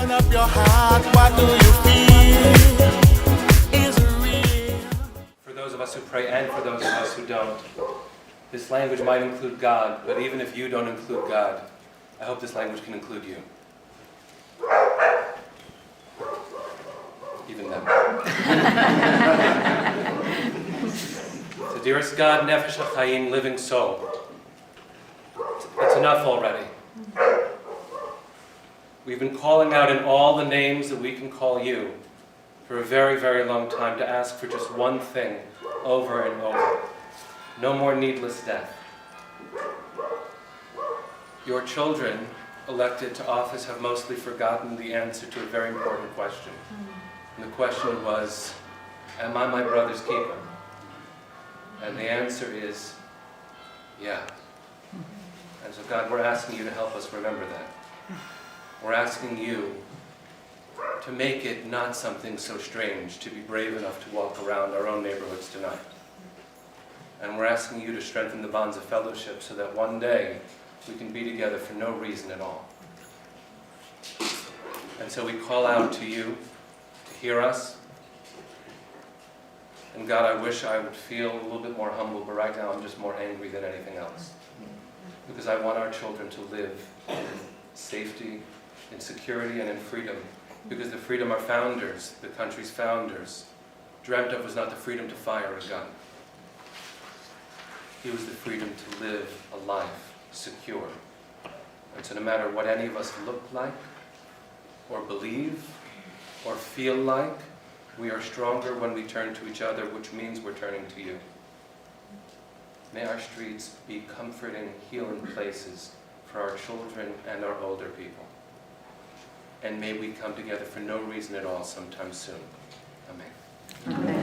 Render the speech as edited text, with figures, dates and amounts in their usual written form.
Open up your heart, what do you feel? Is real. For those of us who pray and for those of us who don't, this language might include God, but even if you don't include God, I hope this language can include you. Even them. So dearest God, Nefesh HaChaim, living soul, it's enough already. We've been calling out in all the names that we can call you for a very, very long time to ask for just one thing over and over. No more needless death. Your children elected to office have mostly forgotten the answer to a very important question. And the question was, am I my brother's keeper? And the answer is, yeah. And so God, we're asking you to help us remember that. We're asking you to make it not something so strange to be brave enough to walk around our own neighborhoods tonight. And we're asking you to strengthen the bonds of fellowship so that one day we can be together for no reason at all. And so we call out to you to hear us. And God, I wish I would feel a little bit more humble, but right now I'm just more angry than anything else. Because I want our children to live in safety, in security, and in freedom. Because the freedom our founders, the country's founders, dreamt of was not the freedom to fire a gun. It was the freedom to live a life secure. And so no matter what any of us look like, or believe, or feel like, we are stronger when we turn to each other, which means we're turning to you. May our streets be comforting, healing places for our children and our older people. And may we come together for no reason at all sometime soon. Amen. Amen.